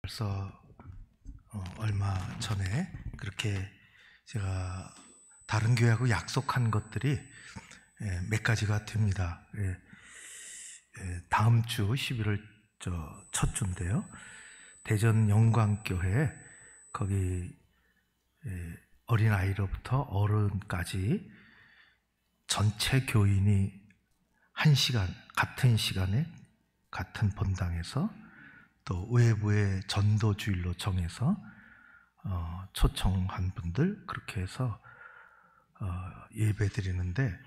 벌써 얼마 전에 그렇게 제가 다른 교회하고 약속한 것들이 몇 가지가 됩니다. 다음 주 11월 첫 주인데요. 대전 영광교회 거기 어린아이로부터 어른까지 전체 교인이 1시간 같은 시간에 같은 본당에서 또 외부의 전도주일로 정해서 초청한 분들 그렇게 해서 예배 드리는데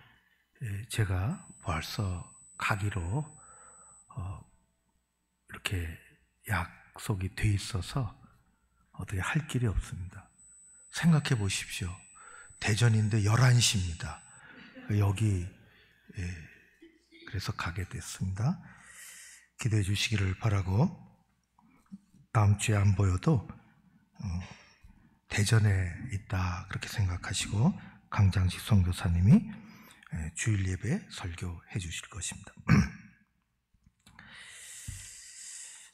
제가 벌써 가기로 이렇게 약속이 돼 있어서 어떻게 할 길이 없습니다. 생각해 보십시오. 대전인데 11시입니다. 여기 그래서 가게 됐습니다. 기대해 주시기를 바라고, 다음 주에 안 보여도 대전에 있다 그렇게 생각하시고 강장식 선교사님이 주일 예배 설교해 주실 것입니다.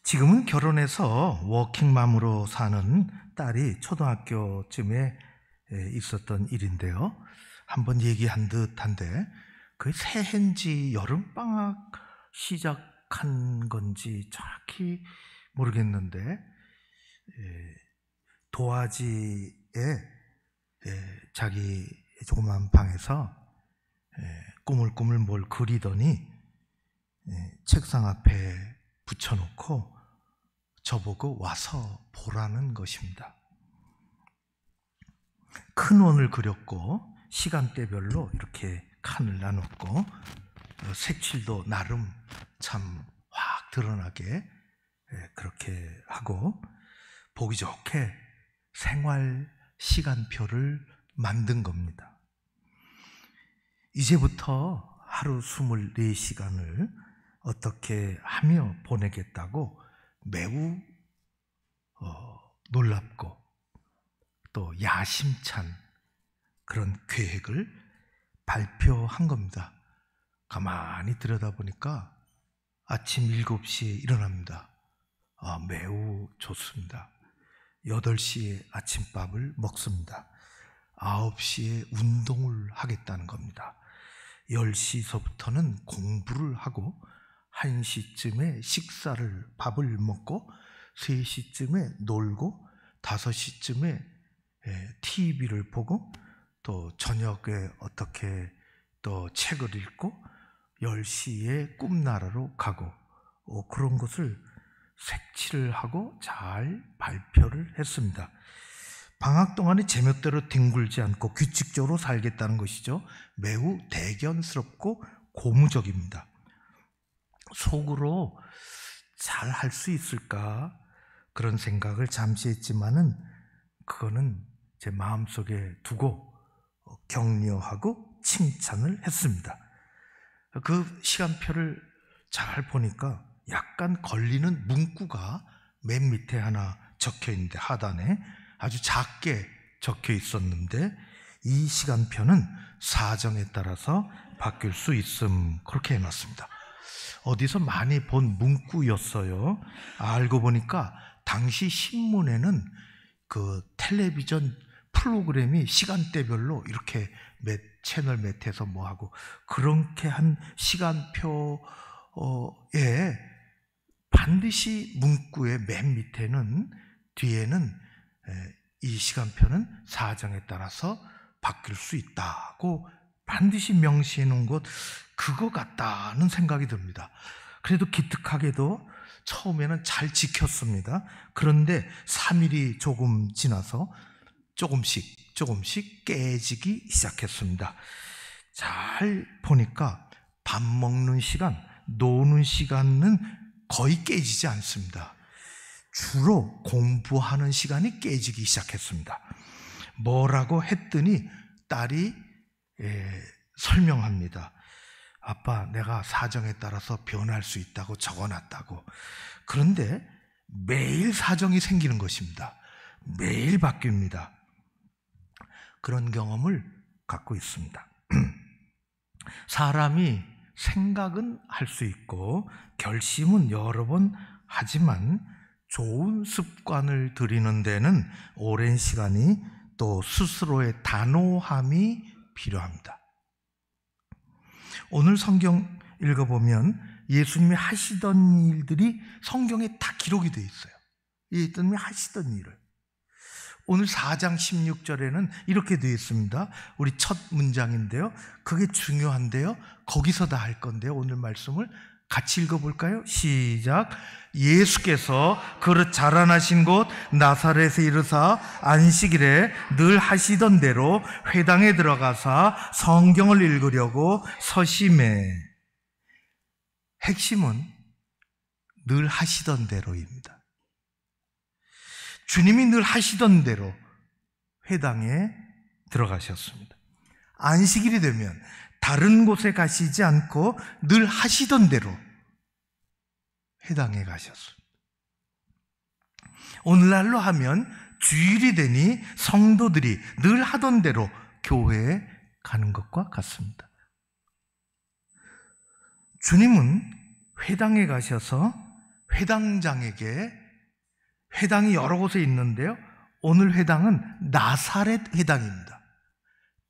지금은 결혼해서 워킹맘으로 사는 딸이 초등학교쯤에 있었던 일인데요. 한번 얘기한 듯한데 그 새해인지 여름방학 시작한 건지 정확히 모르겠는데 도화지에 자기 조그만 방에서 꾸물꾸물 뭘 그리더니 책상 앞에 붙여놓고 저보고 와서 보라는 것입니다. 큰 원을 그렸고 시간대별로 이렇게 칸을 나눴고 색칠도 나름 참 확 드러나게 그렇게 하고 보기 좋게 생활 시간표를 만든 겁니다. 이제부터 하루 24시간을 어떻게 하며 보내겠다고 매우 놀랍고 또 야심찬 그런 계획을 발표한 겁니다. 가만히 들여다보니까 아침 7시에 일어납니다. 매우 좋습니다. 8시에 아침밥을 먹습니다. 9시에 운동을 하겠다는 겁니다. 10시서부터는 공부를 하고 1시쯤에 밥을 먹고 3시쯤에 놀고 5시쯤에 TV를 보고 또 저녁에 어떻게 또 책을 읽고 10시에 꿈나라로 가고 그런 것을 색칠을 하고 잘 발표를 했습니다. 방학 동안에 제멋대로 뒹굴지 않고 규칙적으로 살겠다는 것이죠. 매우 대견스럽고 고무적입니다. 속으로 잘 할 수 있을까 그런 생각을 잠시 했지만은 그거는 제 마음속에 두고 격려하고 칭찬을 했습니다. 그 시간표를 잘 보니까 약간 걸리는 문구가 맨 밑에 하나 적혀 있는데 하단에 아주 작게 적혀 있었는데 이 시간표는 사정에 따라서 바뀔 수 있음 그렇게 해놨습니다. 어디서 많이 본 문구였어요. 알고 보니까 당시 신문에는 그 텔레비전 프로그램이 시간대별로 이렇게 채널 몇에서 뭐하고 그렇게 한 시간표에 반드시 문구의 맨 밑에는 뒤에는 이 시간표는 사정에 따라서 바뀔 수 있다고 반드시 명시해 놓은 것 그거 같다는 생각이 듭니다. 그래도 기특하게도 처음에는 잘 지켰습니다. 그런데 3일이 조금 지나서 조금씩 깨지기 시작했습니다. 잘 보니까 밥 먹는 시간, 노는 시간은 거의 깨지지 않습니다. 주로 공부하는 시간이 깨지기 시작했습니다. 뭐라고 했더니 딸이 설명합니다. 아빠, 내가 사정에 따라서 변할 수 있다고 적어놨다고. 그런데 매일 사정이 생기는 것입니다. 매일 바뀝니다. 그런 경험을 갖고 있습니다. 사람이 생각은 할 수 있고 결심은 여러 번 하지만 좋은 습관을 들이는 데는 오랜 시간이 또 스스로의 단호함이 필요합니다. 오늘 성경 읽어보면 예수님이 하시던 일들이 성경에 다 기록이 되어 있어요. 예수님이 하시던 일을. 오늘 4장 16절에는 이렇게 되어 있습니다. 우리 첫 문장인데요. 그게 중요한데요. 거기서 다 할 건데요. 오늘 말씀을 같이 읽어볼까요? 시작. 예수께서 그릇 자라나신 곳 나사렛에 이르사 안식일에 늘 하시던 대로 회당에 들어가사 성경을 읽으려고 서심해. 핵심은 늘 하시던 대로입니다. 주님이 늘 하시던 대로 회당에 들어가셨습니다. 안식일이 되면 다른 곳에 가시지 않고 늘 하시던 대로 회당에 가셨습니다. 오늘날로 하면 주일이 되니 성도들이 늘 하던 대로 교회에 가는 것과 같습니다. 주님은 회당에 가셔서 회당장에게, 회당이 여러 곳에 있는데요, 오늘 회당은 나사렛 회당입니다.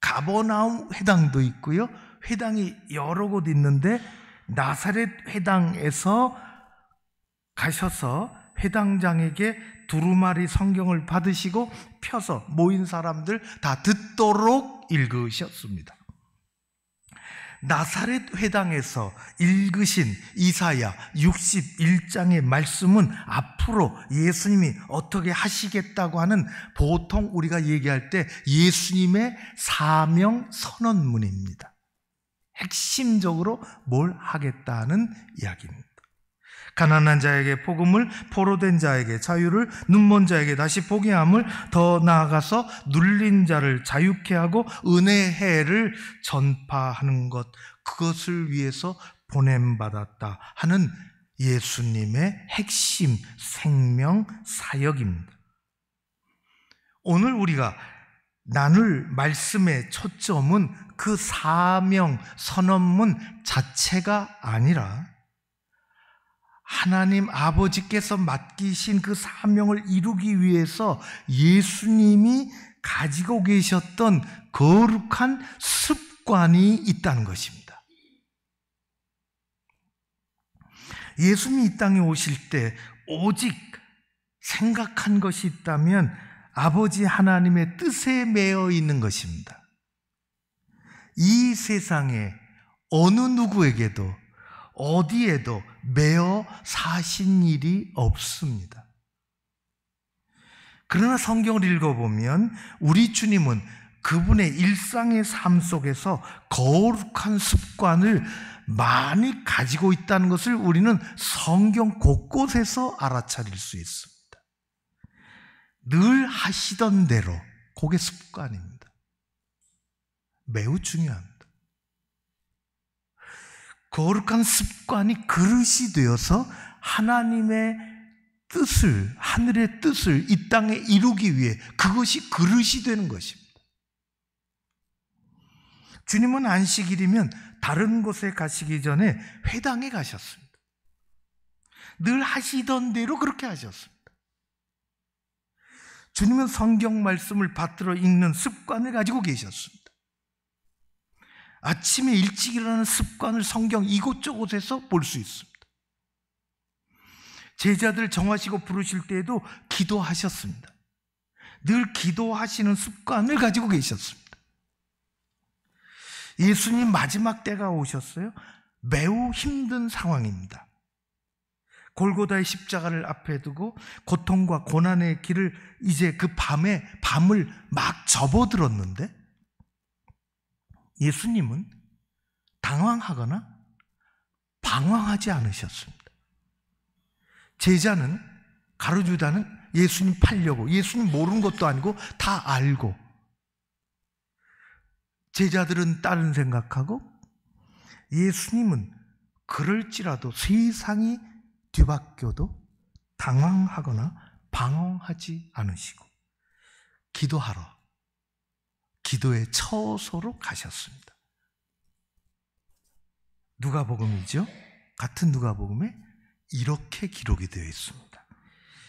가버나움 회당도 있고요, 회당이 여러 곳 있는데 나사렛 회당에서 가셔서 회당장에게 두루마리 성경을 받으시고 펴서 모인 사람들 다 듣도록 읽으셨습니다. 나사렛 회당에서 읽으신 이사야 61장의 말씀은 앞으로 예수님이 어떻게 하시겠다고 하는, 보통 우리가 얘기할 때 예수님의 사명 선언문입니다. 핵심적으로 뭘 하겠다는 이야기입니다. 가난한 자에게 복음을, 포로된 자에게 자유를, 눈먼 자에게 다시 보게 함을, 더 나아가서 눌린 자를 자유케 하고 은혜의 해를 전파하는 것, 그것을 위해서 보냄받았다 하는 예수님의 핵심 생명 사역입니다. 오늘 우리가 나눌 말씀의 초점은 그 사명 선언문 자체가 아니라 하나님 아버지께서 맡기신 그 사명을 이루기 위해서 예수님이 가지고 계셨던 거룩한 습관이 있다는 것입니다. 예수님이 이 땅에 오실 때 오직 생각한 것이 있다면 아버지 하나님의 뜻에 매여 있는 것입니다. 이 세상에 어느 누구에게도 어디에도 매어 사신 일이 없습니다. 그러나 성경을 읽어보면 우리 주님은 그분의 일상의 삶 속에서 거룩한 습관을 많이 가지고 있다는 것을 우리는 성경 곳곳에서 알아차릴 수 있습니다. 늘 하시던 대로, 그게 습관입니다. 매우 중요합니다. 거룩한 습관이 그릇이 되어서 하나님의 뜻을, 하늘의 뜻을 이 땅에 이루기 위해 그것이 그릇이 되는 것입니다. 주님은 안식일이면 다른 곳에 가시기 전에 회당에 가셨습니다. 늘 하시던 대로 그렇게 하셨습니다. 주님은 성경 말씀을 받들어 읽는 습관을 가지고 계셨습니다. 아침에 일찍 일어나는 습관을 성경 이곳저곳에서 볼 수 있습니다. 제자들 정하시고 부르실 때에도 기도하셨습니다. 늘 기도하시는 습관을 가지고 계셨습니다. 예수님 마지막 때가 오셨어요. 매우 힘든 상황입니다. 골고다의 십자가를 앞에 두고 고통과 고난의 길을 이제 그 밤을 막 접어들었는데 예수님은 당황하거나 방황하지 않으셨습니다. 제자는, 가룟유다는 예수님 팔려고, 예수님 모르는 것도 아니고 다 알고, 제자들은 다른 생각하고, 예수님은 그럴지라도 세상이 뒤바뀌어도 당황하거나 방황하지 않으시고 기도하러, 기도의 처소로 가셨습니다. 누가복음이죠. 같은 누가복음에 이렇게 기록이 되어 있습니다.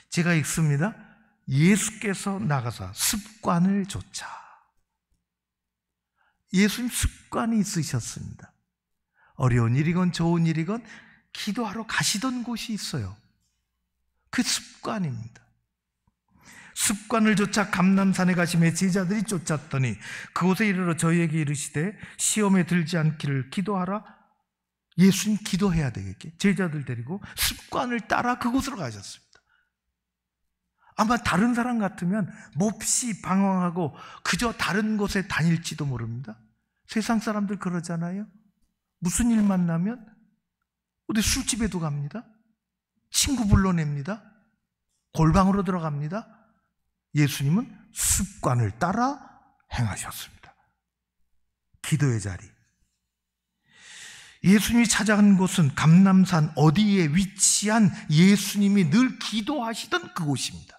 제가 읽습니다. 예수께서 나가사 습관을 좇아. 예수님 습관이 있으셨습니다. 어려운 일이건 좋은 일이건 기도하러 가시던 곳이 있어요. 그 습관입니다. 습관을 좇아 감람산에 가시매 제자들이 쫓았더니 그곳에 이르러 저희에게 이르시되 시험에 들지 않기를 기도하라. 예수님 기도해야 되겠게 제자들 데리고 습관을 따라 그곳으로 가셨습니다. 아마 다른 사람 같으면 몹시 방황하고 그저 다른 곳에 다닐지도 모릅니다. 세상 사람들 그러잖아요. 무슨 일 만나면 어디 술집에도 갑니다. 친구 불러냅니다. 골방으로 들어갑니다. 예수님은 습관을 따라 행하셨습니다. 기도의 자리. 예수님이 찾아간 곳은 감람산 어디에 위치한 예수님이 늘 기도하시던 그곳입니다.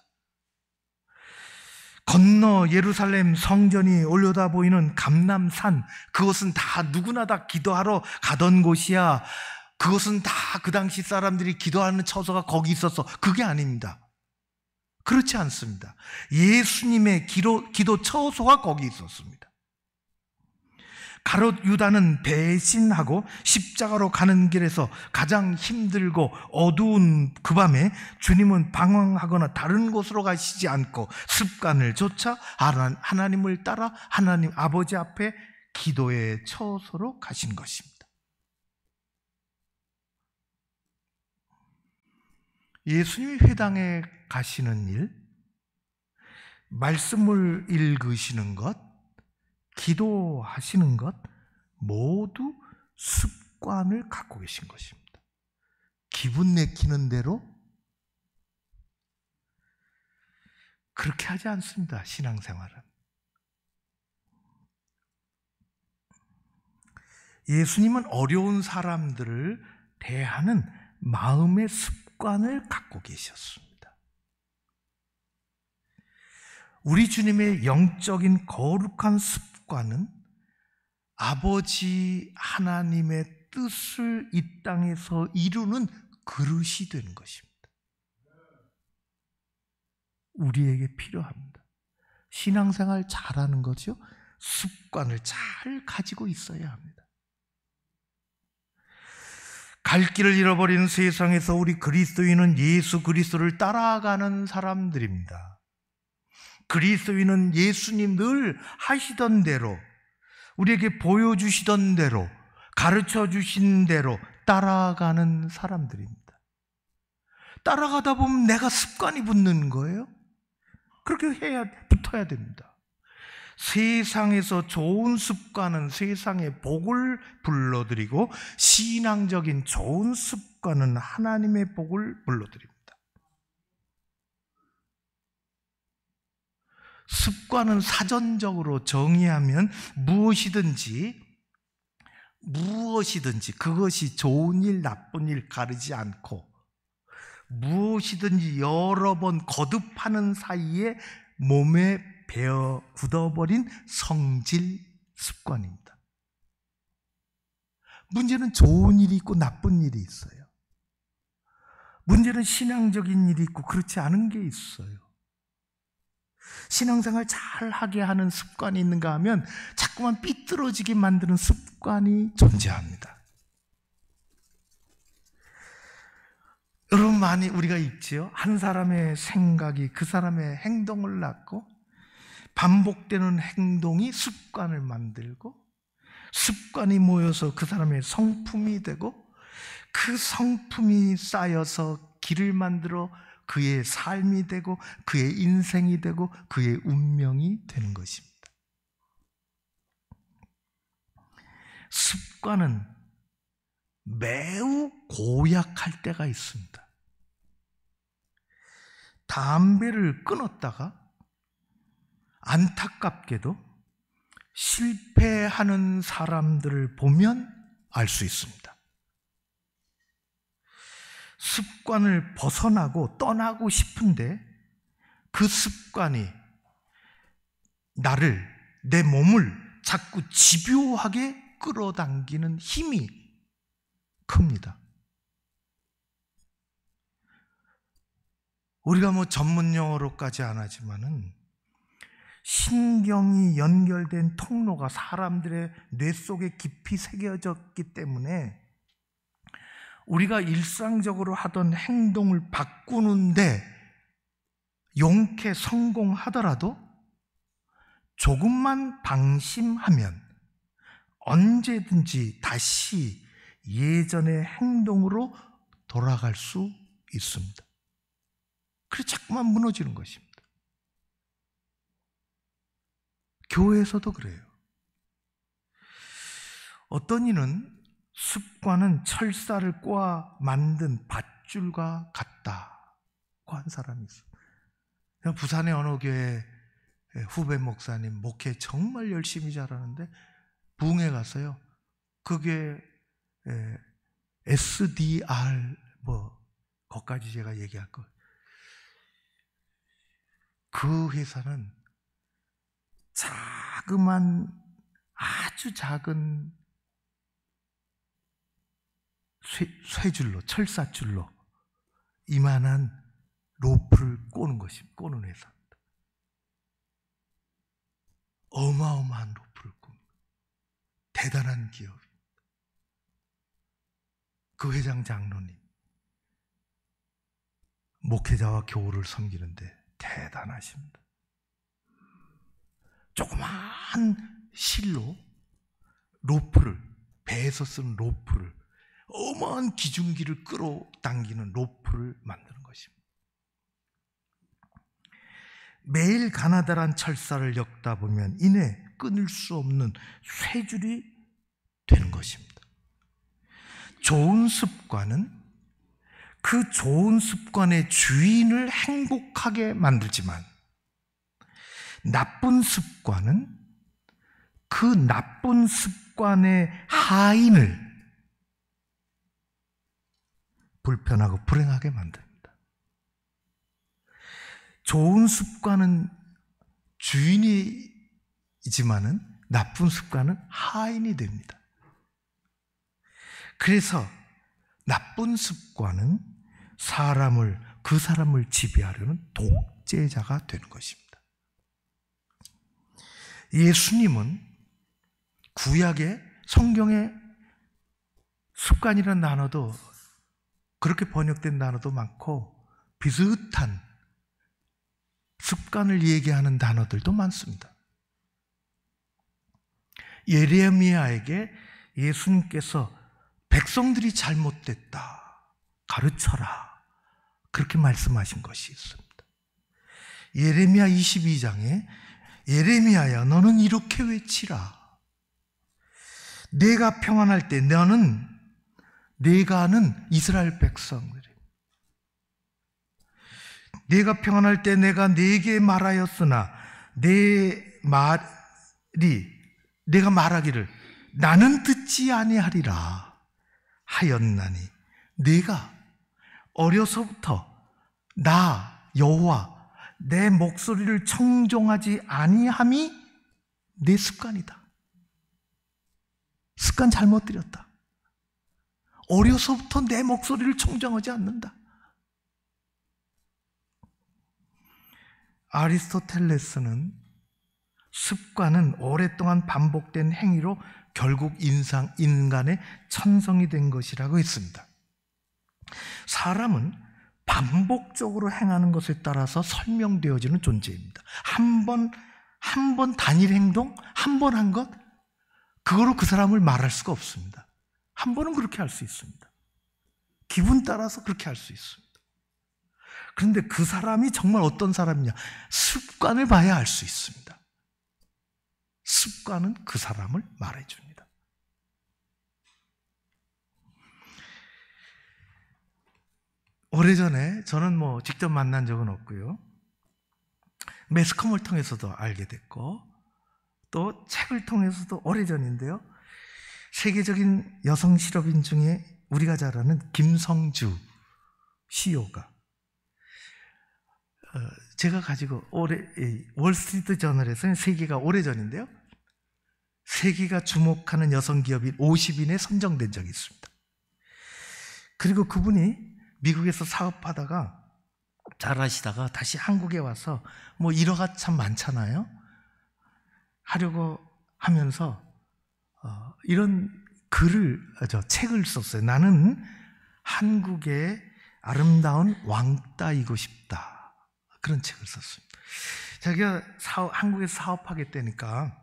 건너 예루살렘 성전이 올려다 보이는 감람산, 그것은 다 누구나 다 기도하러 가던 곳이야. 그것은 다 그 당시 사람들이 기도하는 처소가 거기 있어서 그게 아닙니다. 그렇지 않습니다. 예수님의 기도 처소가 거기 있었습니다. 가롯 유다는 배신하고 십자가로 가는 길에서 가장 힘들고 어두운 그 밤에 주님은 방황하거나 다른 곳으로 가시지 않고 습관을 좇아 하나님을 따라 하나님 아버지 앞에 기도의 처소로 가신 것입니다. 예수님이 회당에 가시는 일, 말씀을 읽으시는 것, 기도하시는 것 모두 습관을 갖고 계신 것입니다. 기분 내키는 대로 그렇게 하지 않습니다. 신앙생활은. 예수님은 어려운 사람들을 대하는 마음의 습관을 갖고 계셨습니다. 우리 주님의 영적인 거룩한 습관은 아버지 하나님의 뜻을 이 땅에서 이루는 그릇이 되는 것입니다. 우리에게 필요합니다. 신앙생활 잘하는 거죠. 습관을 잘 가지고 있어야 합니다. 갈 길을 잃어버리는 세상에서 우리 그리스도인은 예수 그리스도를 따라가는 사람들입니다. 그리스도인은 예수님 늘 하시던 대로, 우리에게 보여주시던 대로, 가르쳐 주신 대로 따라가는 사람들입니다. 따라가다 보면 내가 습관이 붙는 거예요. 그렇게 붙어야 됩니다. 세상에서 좋은 습관은 세상의 복을 불러들이고 신앙적인 좋은 습관은 하나님의 복을 불러들입니다. 습관은 사전적으로 정의하면 무엇이든지 그것이 좋은 일, 나쁜 일 가리지 않고 무엇이든지 여러 번 거듭하는 사이에 몸에 배어 굳어버린 성질 습관입니다. 문제는 좋은 일이 있고 나쁜 일이 있어요. 문제는 신앙적인 일이 있고 그렇지 않은 게 있어요. 신앙생활 잘하게 하는 습관이 있는가 하면 자꾸만 삐뚤어지게 만드는 습관이 존재합니다. 여러분, 많이 우리가 있지요. 한 사람의 생각이 그 사람의 행동을 낳고 반복되는 행동이 습관을 만들고 습관이 모여서 그 사람의 성품이 되고 그 성품이 쌓여서 길을 만들어 그의 삶이 되고 그의 인생이 되고 그의 운명이 되는 것입니다. 습관은 매우 고약할 때가 있습니다. 담배를 끊었다가 안타깝게도 실패하는 사람들을 보면 알 수 있습니다. 습관을 벗어나고 떠나고 싶은데 그 습관이 내 몸을 자꾸 집요하게 끌어당기는 힘이 큽니다. 우리가 뭐 전문 용어로까지 안 하지만은 신경이 연결된 통로가 사람들의 뇌 속에 깊이 새겨졌기 때문에 우리가 일상적으로 하던 행동을 바꾸는데 용케 성공하더라도 조금만 방심하면 언제든지 다시 예전의 행동으로 돌아갈 수 있습니다. 그래서 자꾸만 무너지는 것입니다. 교회에서도 그래요. 어떤 이는 습관은 철사를 꼬아 만든 밧줄과 같다고 한 사람이 있어요. 부산의 어느 교회 후배 목사님 목회 정말 열심히 잘하는데 부흥회 갔어요. 그게 SDR 거기까지 제가 얘기할 거예요. 그 회사는 자그만 아주 작은 쇠줄로 철사줄로 이만한 로프를 꼬는 회사입니다. 어마어마한 로프를 꼽는 대단한 기업입니다. 그 회장 장로님 목회자와 교우를 섬기는데 대단하십니다. 조그마한 실로 로프를, 배에서 쓰는 로프를, 어마한 기중기를 끌어당기는 로프를 만드는 것입니다. 매일 가나다란 철사를 엮다 보면 이내 끊을 수 없는 쇠줄이 되는 것입니다. 좋은 습관은 그 좋은 습관의 주인을 행복하게 만들지만 나쁜 습관은 그 나쁜 습관의 하인을 불편하고 불행하게 만듭니다. 좋은 습관은 주인이지만은 나쁜 습관은 하인이 됩니다. 그래서 나쁜 습관은 그 사람을 지배하려는 독재자가 되는 것입니다. 예수님은 구약의 성경에 습관이라는 단어도 그렇게 번역된 단어도 많고 비슷한 습관을 얘기하는 단어들도 많습니다. 예레미야에게 예수님께서 백성들이 잘못됐다, 가르쳐라, 그렇게 말씀하신 것이 있습니다. 예레미야 22장에 예레미야야 너는 이렇게 외치라. 내가 평안할 때 내가 아는 이스라엘 백성들이 내가 평안할 때 내가 네게 말하였으나 내가 말하기를 나는 듣지 아니하리라 하였나니 내가 어려서부터 나 여호와 내 목소리를 청종하지 아니함이 내 습관이다. 습관 잘못 들였다. 어려서부터 내 목소리를 청정하지 않는다. 아리스토텔레스는 습관은 오랫동안 반복된 행위로 결국 인간의 천성이 된 것이라고 했습니다. 사람은 반복적으로 행하는 것에 따라서 설명되어지는 존재입니다. 한 번 단일 행동, 한 번 한 것, 그거로 그 사람을 말할 수가 없습니다. 한 번은 그렇게 할 수 있습니다. 기분 따라서 그렇게 할 수 있습니다. 그런데 그 사람이 정말 어떤 사람이냐? 습관을 봐야 알 수 있습니다. 습관은 그 사람을 말해줍니다. 오래전에 저는 직접 만난 적은 없고요. 매스컴을 통해서도 알게 됐고 또 책을 통해서도 오래전인데요. 세계적인 여성 실업인 중에 우리가 잘 아는 김성주 CEO가 제가 가지고 월스트리트 저널에서는 세계가 오래전인데요. 세계가 주목하는 여성 기업인 50인에 선정된 적이 있습니다. 그리고 그분이 미국에서 사업하다가 잘하시다가 다시 한국에 와서 뭐 일화가 참 많잖아요. 하려고 하면서 이런 책을 썼어요. 나는 한국의 아름다운 왕따이고 싶다. 그런 책을 썼습니다. 자기가 한국에서 사업하게 되니까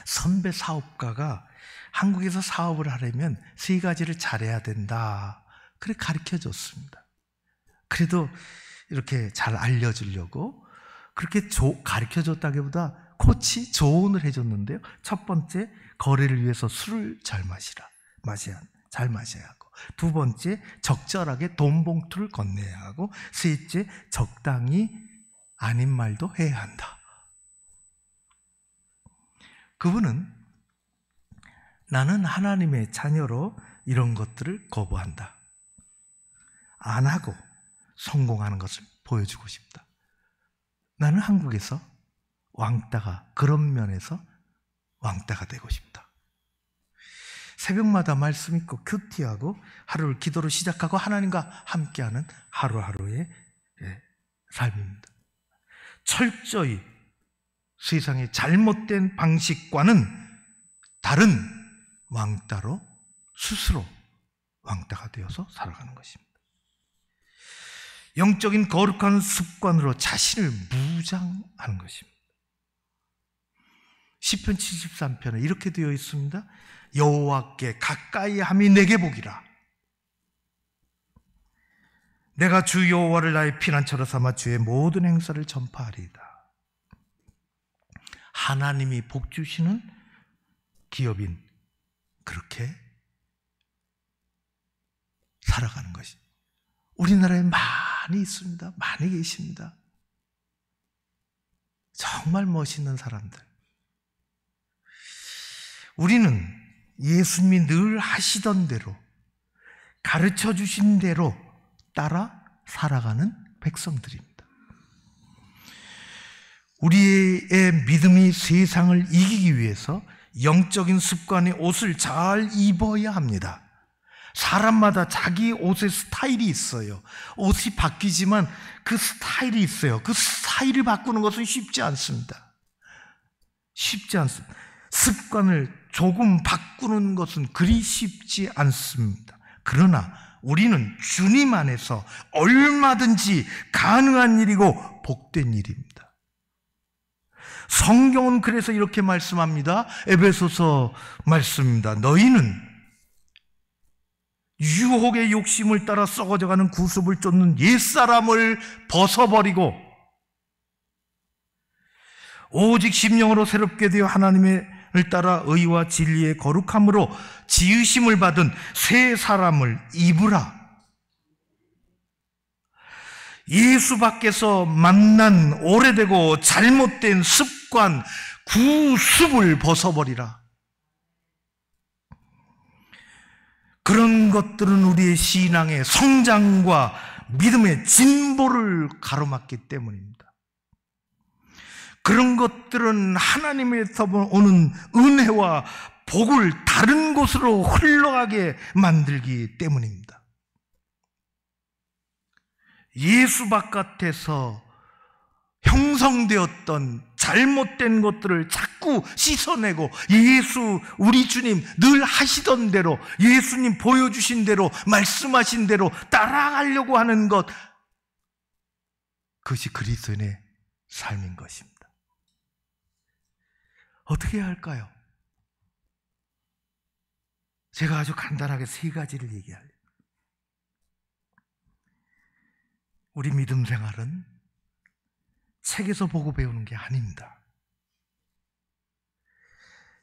선배 사업가가 한국에서 사업을 하려면 3가지를 잘해야 된다. 그래 가르쳐 줬습니다. 그래도 이렇게 잘 알려주려고 그렇게 가르쳐 줬다기보다 코치 조언을 해줬는데요. 첫 번째, 거래를 위해서 술을 잘 마셔야 하고, 두 번째, 적절하게 돈 봉투를 건네야 하고, 셋째, 적당히 아닌 말도 해야 한다. 그분은 나는 하나님의 자녀로 이런 것들을 거부한다. 안 하고 성공하는 것을 보여주고 싶다. 나는 한국에서 그런 면에서 왕따가 되고 싶다. 새벽마다 말씀 읽고 큐티하고 하루를 기도로 시작하고 하나님과 함께하는 하루하루의 삶입니다. 철저히 세상의 잘못된 방식과는 다른 왕따로 스스로 왕따가 되어서 살아가는 것입니다. 영적인 거룩한 습관으로 자신을 무장하는 것입니다. 시편 73편에 이렇게 되어 있습니다. 여호와께 가까이 함이 내게 복이라. 내가 주 여호와를 나의 피난처로 삼아 주의 모든 행사를 전파하리이다. 하나님이 복 주시는 기업인 그렇게 살아가는 것이 우리나라에 많이 있습니다. 많이 계십니다. 정말 멋있는 사람들. 우리는 예수님이 늘 하시던 대로 가르쳐 주신 대로 따라 살아가는 백성들입니다. 우리의 믿음이 세상을 이기기 위해서 영적인 습관의 옷을 잘 입어야 합니다. 사람마다 자기 옷의 스타일이 있어요. 옷이 바뀌지만 그 스타일이 있어요. 그 스타일을 바꾸는 것은 쉽지 않습니다. 쉽지 않습니다. 습관을 조금 바꾸는 것은 그리 쉽지 않습니다. 그러나 우리는 주님 안에서 얼마든지 가능한 일이고 복된 일입니다. 성경은 그래서 이렇게 말씀합니다. 에베소서 말씀입니다. 너희는 유혹의 욕심을 따라 썩어져가는 구습을 쫓는 옛사람을 벗어버리고 오직 심령으로 새롭게 되어 하나님을 따라 의와 진리의 거룩함으로 지으심을 받은 새 사람을 입으라. 예수 밖에서 만난 오래되고 잘못된 습관, 구습을 벗어버리라. 그런 것들은 우리의 신앙의 성장과 믿음의 진보를 가로막기 때문입니다. 그런 것들은 하나님에서 오는 은혜와 복을 다른 곳으로 흘러가게 만들기 때문입니다. 예수 바깥에서 형성되었던 잘못된 것들을 자꾸 씻어내고 우리 주님 늘 하시던 대로 예수님 보여주신 대로 말씀하신 대로 따라가려고 하는 것, 그것이 그리스도인의 삶인 것입니다. 어떻게 해야 할까요? 제가 아주 간단하게 3가지를 얘기할래요. 우리 믿음 생활은 책에서 보고 배우는 게 아닙니다.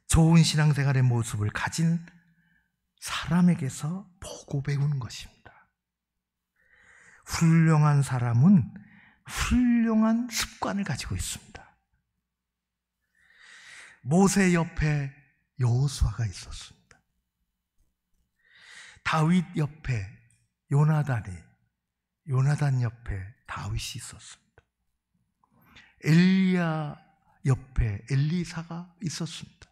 좋은 신앙생활의 모습을 가진 사람에게서 보고 배우는 것입니다. 훌륭한 사람은 훌륭한 습관을 가지고 있습니다. 모세 옆에 여호수아가 있었습니다. 다윗 옆에 요나단 옆에 다윗이 있었습니다. 엘리야 옆에 엘리사가 있었습니다.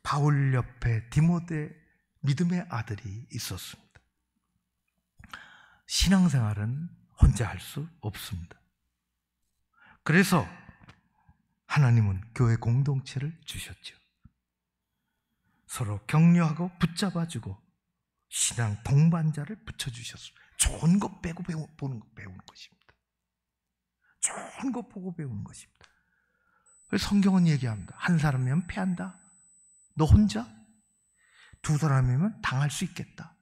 바울 옆에 디모데 믿음의 아들이 있었습니다. 신앙생활은 혼자 할 수 없습니다. 그래서 하나님은 교회 공동체를 주셨죠. 서로 격려하고 붙잡아주고 신앙 동반자를 붙여주셨습니다. 좋은 것 빼고 배우는 것입니다. 좋은 것 보고 배우는 것입니다. 그래서 성경은 얘기합니다. 한 사람이면 패한다. 너 혼자? 두 사람이면 당할 수 있겠다.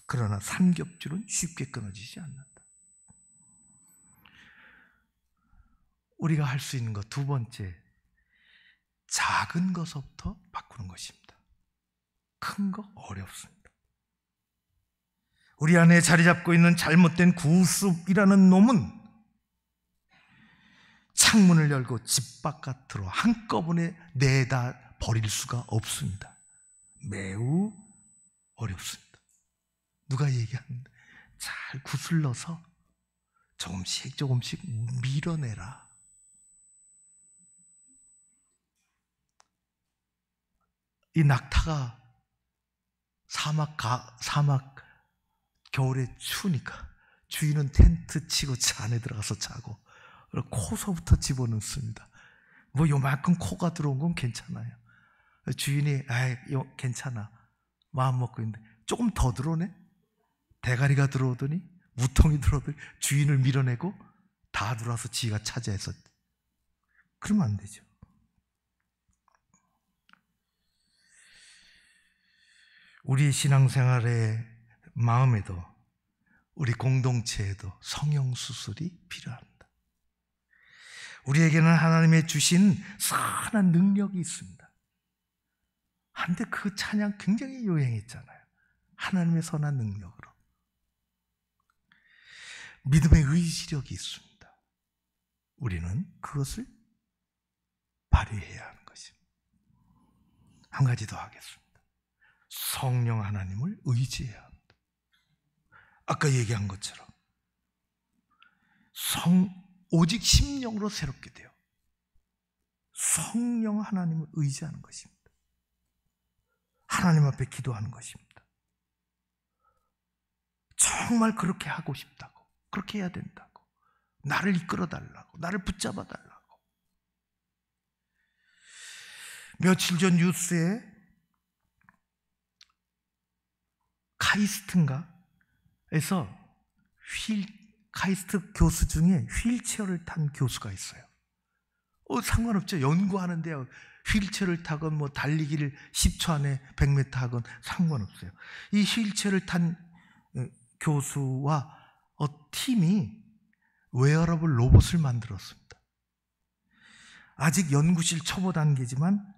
그러나 삼겹줄은 쉽게 끊어지지 않는다. 우리가 할 수 있는 것 두 번째, 작은 것부터 바꾸는 것입니다. 큰 거 어렵습니다. 우리 안에 자리 잡고 있는 잘못된 구습이라는 놈은 창문을 열고 집 바깥으로 한꺼번에 내다 버릴 수가 없습니다. 매우 어렵습니다. 누가 얘기하는데 잘 구슬러서 조금씩 조금씩 밀어내라. 이 낙타가 사막 겨울에 추우니까 주인은 텐트 치고 차 안에 들어가서 자고 코서부터 집어넣습니다. 뭐 요만큼 코가 들어온 건 괜찮아요. 주인이 괜찮아 마음 먹고 있는데 조금 더 들어오네. 대가리가 들어오더니 우통이 들어오더니 주인을 밀어내고 다 들어와서 지가 차지해서. 그러면 안 되죠. 우리 신앙생활의 마음에도 우리 공동체에도 성형수술이 필요합니다. 우리에게는 하나님의 주신 선한 능력이 있습니다. 한데 그 찬양 굉장히 유행했잖아요. 하나님의 선한 능력으로. 믿음의 의지력이 있습니다. 우리는 그것을 발휘해야 하는 것입니다. 한 가지 더 하겠습니다. 성령 하나님을 의지해야 합니다. 아까 얘기한 것처럼 오직 심령으로 새롭게 돼요. 성령 하나님을 의지하는 것입니다. 하나님 앞에 기도하는 것입니다. 정말 그렇게 하고 싶다고, 그렇게 해야 된다고, 나를 이끌어 달라고, 나를 붙잡아 달라고. 며칠 전 뉴스에 카이스트인가에서 카이스트 교수 중에 휠체어를 탄 교수가 있어요. 상관없죠. 연구하는데요. 휠체어를 타건 뭐 달리기를 10초 안에 100m 하건 상관없어요. 이 휠체어를 탄 교수와 팀이 웨어러블 로봇을 만들었습니다. 아직 연구실 초보 단계지만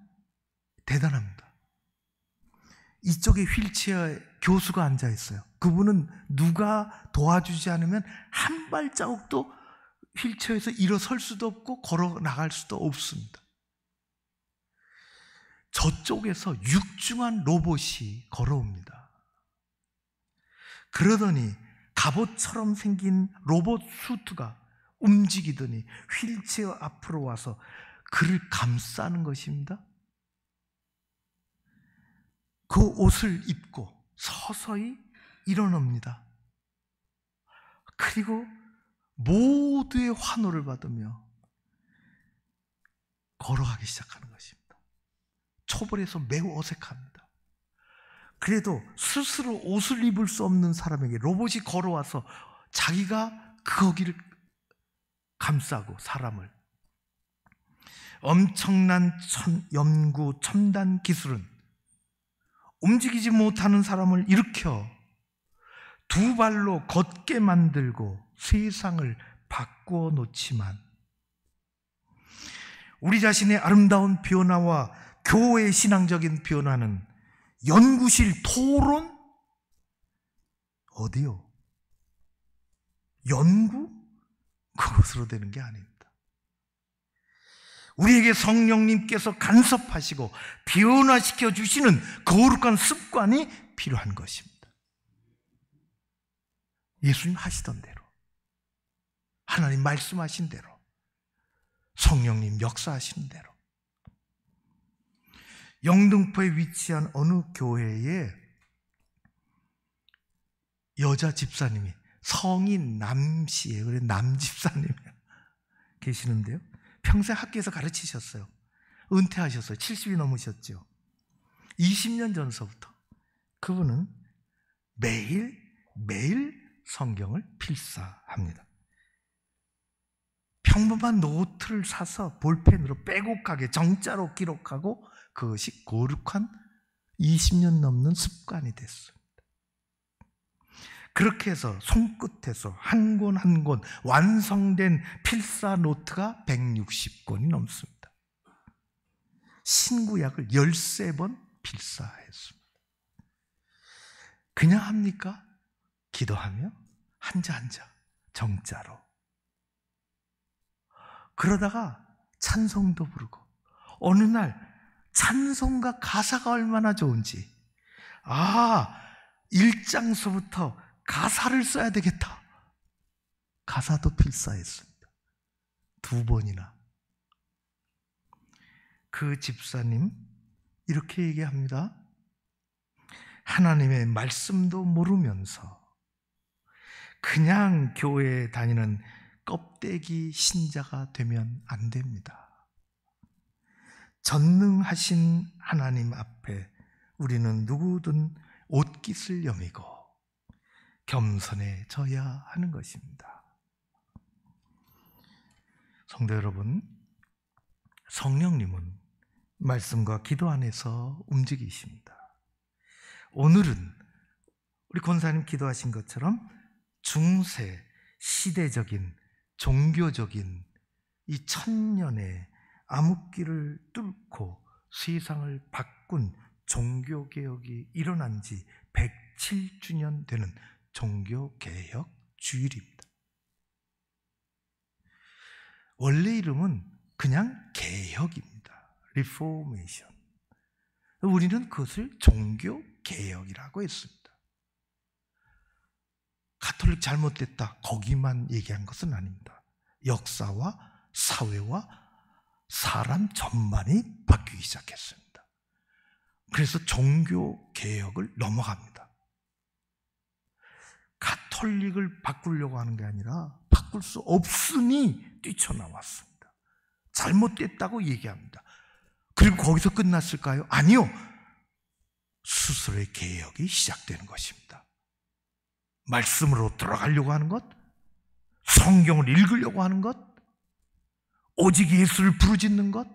대단합니다. 이쪽에 휠체어에 교수가 앉아 있어요. 그분은 누가 도와주지 않으면 한 발자국도 휠체어에서 일어설 수도 없고 걸어 나갈 수도 없습니다. 저쪽에서 육중한 로봇이 걸어옵니다. 그러더니 갑옷처럼 생긴 로봇 수트가 움직이더니 휠체어 앞으로 와서 그를 감싸는 것입니다. 그 옷을 입고 서서히 일어납니다. 그리고 모두의 환호를 받으며 걸어가기 시작하는 것입니다. 초벌해서 매우 어색합니다. 그래도 스스로 옷을 입을 수 없는 사람에게 로봇이 걸어와서 자기가 거기를 감싸고 사람을. 엄청난 연구 첨단 기술은 움직이지 못하는 사람을 일으켜 두 발로 걷게 만들고 세상을 바꾸어 놓지만 우리 자신의 아름다운 변화와 교회의 신앙적인 변화는 연구실 토론? 어디요? 연구? 그것으로 되는 게 아닙니다. 우리에게 성령님께서 간섭하시고 변화시켜 주시는 거룩한 습관이 필요한 것입니다. 예수님 하시던 대로, 하나님 말씀하신 대로, 성령님 역사하시는 대로. 영등포에 위치한 어느 교회에 여자 집사님이 성이 남씨예요. 그래 남집사님이 계시는데요. 평생 학교에서 가르치셨어요. 은퇴하셨어요. 70이 넘으셨죠. 20년 전서부터 그분은 매일 성경을 필사합니다. 평범한 노트를 사서 볼펜으로 빼곡하게 정자로 기록하고 그것이 거룩한 20년 넘는 습관이 됐습니다. 그렇게 해서 손끝에서 한 권 한 권 완성된 필사 노트가 160권이 넘습니다. 신구약을 13번 필사했습니다. 그냥 합니까? 기도하며 한자 정자로. 그러다가 찬송도 부르고 어느 날 찬송가 가사가 얼마나 좋은지 1장서부터 가사를 써야 되겠다. 가사도 필사했습니다. 2번이나. 그 집사님 이렇게 얘기합니다. 하나님의 말씀도 모르면서 그냥 교회에 다니는 껍데기 신자가 되면 안 됩니다. 전능하신 하나님 앞에 우리는 누구든 옷깃을 여미고 겸손해져야 하는 것입니다. 성도 여러분, 성령님은 말씀과 기도 안에서 움직이십니다. 오늘은 우리 권사님 기도하신 것처럼 중세 시대적인 종교적인 이 천년의 암흑기를 뚫고 세상을 바꾼 종교개혁이 일어난 지 107주년 되는 종교개혁 주일입니다. 원래 이름은 그냥 개혁입니다. 리포메이션. 우리는 그것을 종교개혁이라고 했습니다. 가톨릭 잘못됐다 거기만 얘기한 것은 아닙니다. 역사와 사회와 사람 전반이 바뀌기 시작했습니다. 그래서 종교개혁을 넘어갑니다. 가톨릭을 바꾸려고 하는 게 아니라 바꿀 수 없으니 뛰쳐나왔습니다. 잘못됐다고 얘기합니다. 그리고 거기서 끝났을까요? 아니요. 스스로의 개혁이 시작되는 것입니다. 말씀으로 들어가려고 하는 것, 성경을 읽으려고 하는 것, 오직 예수를 부르짖는 것.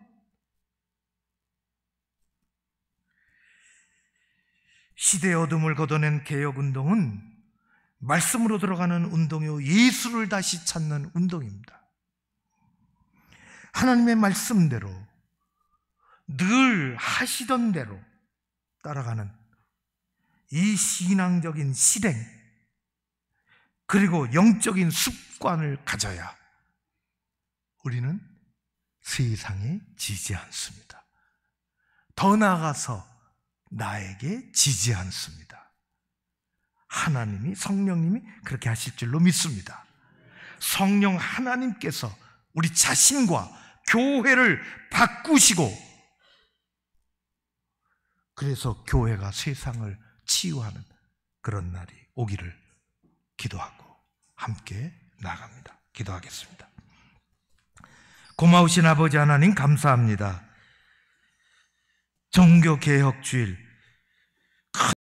시대의 어둠을 걷어낸 개혁운동은 말씀으로 들어가는 운동이요 예수를 다시 찾는 운동입니다. 하나님의 말씀대로 늘 하시던 대로 따라가는 이 신앙적인 실행 그리고 영적인 습관을 가져야 우리는 세상에 지지 않습니다. 더 나아가서 나에게 지지 않습니다. 하나님이 성령님이 그렇게 하실 줄로 믿습니다. 성령 하나님께서 우리 자신과 교회를 바꾸시고 그래서 교회가 세상을 치유하는 그런 날이 오기를 기도하고 함께 나아갑니다. 기도하겠습니다. 고마우신 아버지 하나님 감사합니다. 종교개혁주일